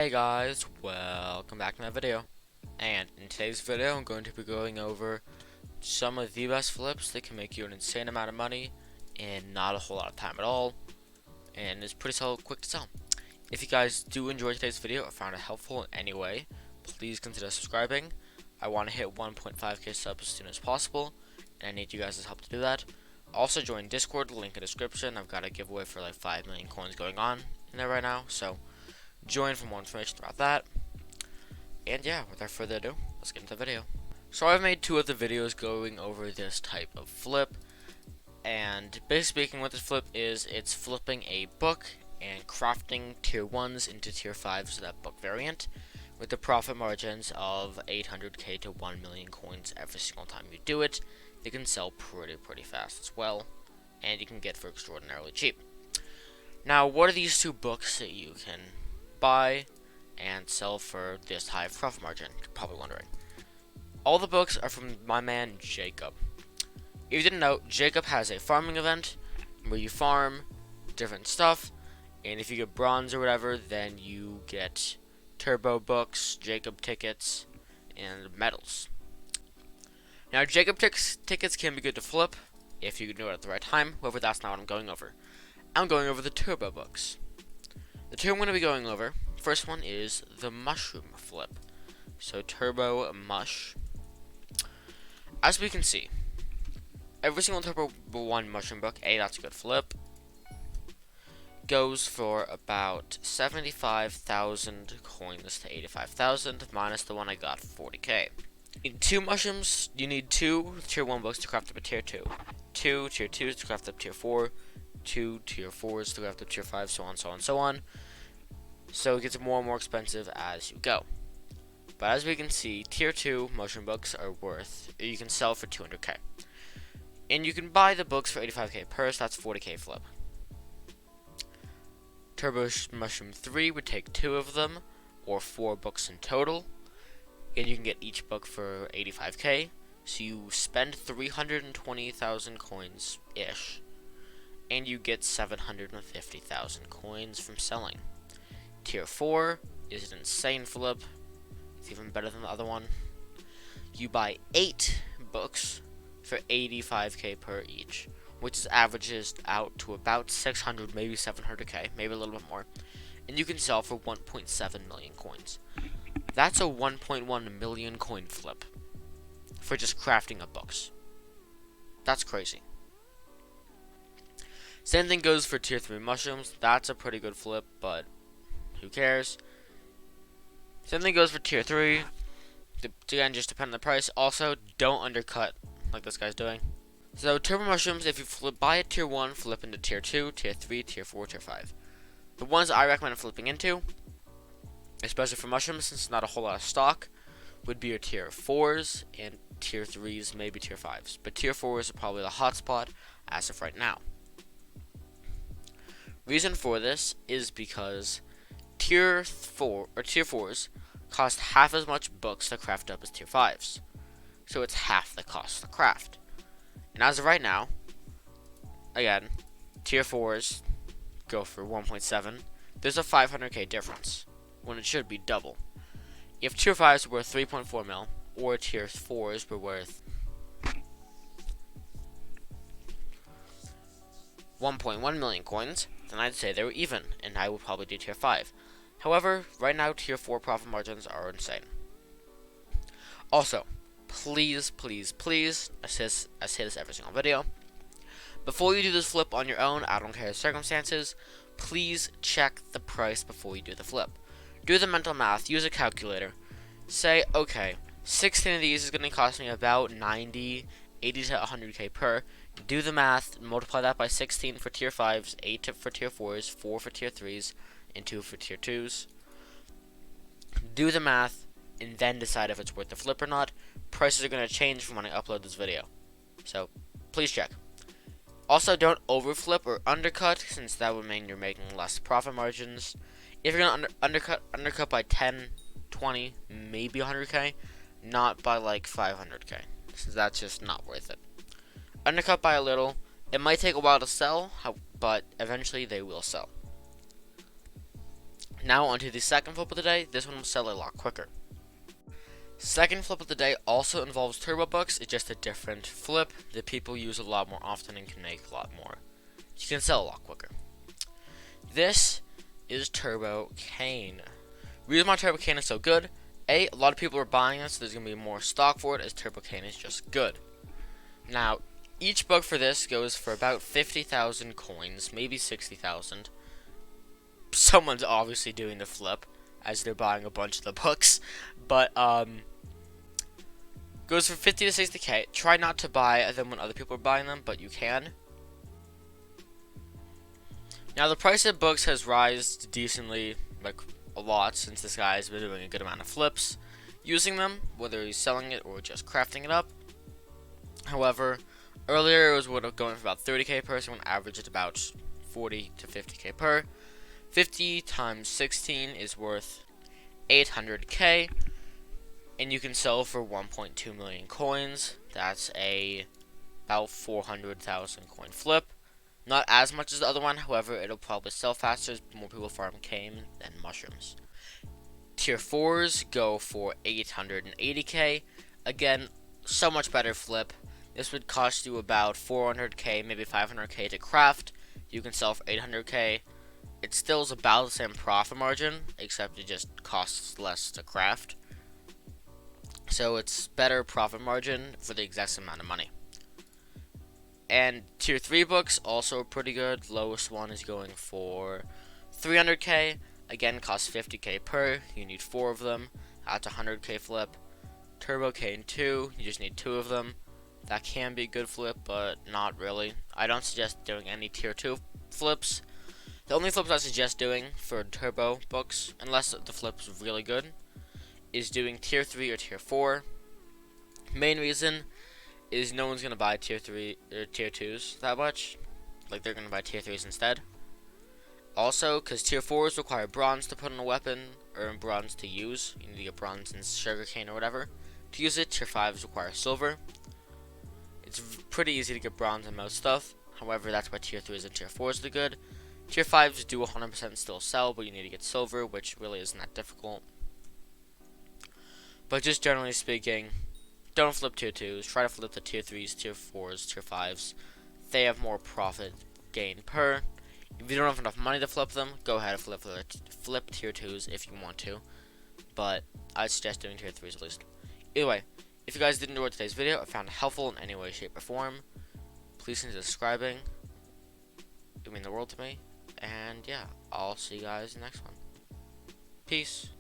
Hey guys, welcome back to my video. And in today's video, I'm going to be going over some of the best flips that can make you an insane amount of money in not a whole lot of time at all. And it's pretty quick to sell. If you guys do enjoy today's video or found it helpful in any way, please consider subscribing. I want to hit 1.5k subs as soon as possible, and I need you guys' help to do that. Also join Discord, link in the description. I've got a giveaway for like 5 million coins going on in there right now, so join for more information about that. And yeah, without further ado, let's get into the video. So I've made 2 of the videos going over this type of flip, and basically speaking what this flip is, it's flipping a book and crafting tier 1s into tier 5s of that book variant with the profit margins of 800k to 1 million coins every single time you do it. They can sell pretty fast as well, and you can get for extraordinarily cheap. Now, what are these 2 books that you can buy and sell for this high profit margin? You're probably wondering. All the books are from my man Jacob. If you didn't know, Jacob has a farming event where you farm different stuff, and if you get bronze or whatever, then you get turbo books, Jacob tickets, and medals. Now, Jacob tickets can be good to flip if you do it at the right time. However, that's not what I'm going over. I'm going over the turbo books. The 2 I'm going to be going over, first one is the mushroom flip. So turbo mush. As we can see, every single turbo 1 mushroom book, that's a good flip, goes for about 75,000 coins to 85,000 minus the one I got, 40k. In 2 mushrooms, you need 2 tier 1 books to craft up a tier 2, 2 tier 2s to craft up tier 4, 2 tier 4s to craft up tier 5, so on. So it gets more and more expensive as you go. But as we can see, tier 2 mushroom books are worth, you can sell for 200k. And you can buy the books for 85k per, so that's 40k flip. Turbo Mushroom 3 would take 2 of them, or 4 books in total. And you can get each book for 85k. So you spend 320,000 coins-ish. And you get 750,000 coins from selling. Tier 4 is an insane flip. It's even better than the other one. You buy 8 books for 85k per each, which averages out to about 600, maybe 700k, maybe a little bit more. And you can sell for 1.7 million coins. That's a 1.1 million coin flip for just crafting of books. That's crazy. Same thing goes for tier 3 mushrooms. That's a pretty good flip, but who cares? Same thing goes for tier 3. Again, just depending on the price. Also, don't undercut like this guy's doing. So, turbo mushrooms, if you buy a tier 1, flip into tier 2, tier 3, tier 4, tier 5. The ones I recommend flipping into, especially for mushrooms, since it's not a whole lot of stock, would be your tier 4s and tier 3s, maybe tier 5s. But tier 4s are probably the hotspot as of right now. Reason for this is because tier 4s cost half as much books to craft up as tier 5s. So it's half the cost to craft. And as of right now, again, tier 4s go for 1.7. There's a 500k difference when it should be double. If tier 5s were worth 3.4 mil, or tier 4s were worth 1.1 million coins, then I'd say they were even, and I would probably do tier 5. However, right now tier 4 profit margins are insane. Also, please, I say this every single video, before you do this flip on your own, I don't care the circumstances, please check the price before you do the flip. Do the mental math, use a calculator. Say, okay, 16 of these is going to cost me about 80 to 100k per. Do the math, multiply that by 16 for tier 5s, 8 for tier 4s, 4 for tier 3s, and 2 for tier 2s. Do the math, and then decide if it's worth the flip or not. Prices are going to change from when I upload this video. So, please check. Also, don't overflip or undercut, since that would mean you're making less profit margins. If you're going to undercut by 10, 20, maybe 100k, not by like 500k, since that's just not worth it. Undercut by a little. It might take a while to sell, but eventually they will sell. Now onto the second flip of the day. This one will sell a lot quicker. Second flip of the day also involves turbo books. It's just a different flip that people use a lot more often and can make a lot more. You can sell a lot quicker. This is Turbo Cane. Reason why Turbo Cane is so good: a lot of people are buying this, so there's gonna be more stock for it, as Turbo Cane is just good. Now, each book for this goes for about 50,000 coins, maybe 60,000. Someone's obviously doing the flip, as they're buying a bunch of the books, but goes for 50 to 60k. Try not to buy them when other people are buying them, but you can. Now the price of books has risen decently, like a lot, since this guy has been doing a good amount of flips using them, whether he's selling it or just crafting it up. However, earlier it was going for about 30k per, so on average it's about 40 to 50k per. 50 times 16 is worth 800k, and you can sell for 1.2 million coins. That's about 400,000 coin flip. Not as much as the other one, however, it'll probably sell faster as more people farm cane than mushrooms. Tier 4s go for 880k. Again, so much better flip. This would cost you about 400k, maybe 500k to craft. You can sell for 800k. It still is about the same profit margin, except it just costs less to craft. So it's better profit margin for the exact same amount of money. And tier 3 books also pretty good. Lowest one is going for 300k. Again, costs 50k per. You need 4 of them. That's a 100k flip. Turbo Cane 2, you just need 2 of them. That can be a good flip, but not really. I don't suggest doing any tier 2 flips. The only flips I suggest doing for turbo books, unless the flip's really good, is doing tier 3 or tier 4. Main reason is no one's gonna buy tier 3 or tier 2s that much. Like, they're gonna buy tier 3s instead. Also, because tier 4s require bronze to put on a weapon, or bronze to use. You need to get bronze in sugarcane or whatever to use it. Tier 5s require silver. It's pretty easy to get bronze on most stuff. However, that's why tier 3s and tier 4s are good. Tier 5s do 100% still sell, but you need to get silver, which really isn't that difficult. But just generally speaking, don't flip tier 2s. Try to flip the tier 3s, tier 4s, tier 5s. They have more profit gain per. If you don't have enough money to flip them, go ahead and flip tier 2s if you want to. But I suggest doing tier 3s at least. Either way, if you guys did enjoy today's video or found it helpful in any way, shape, or form, please consider subscribing. It would mean the world to me. And yeah, I'll see you guys in the next one. Peace.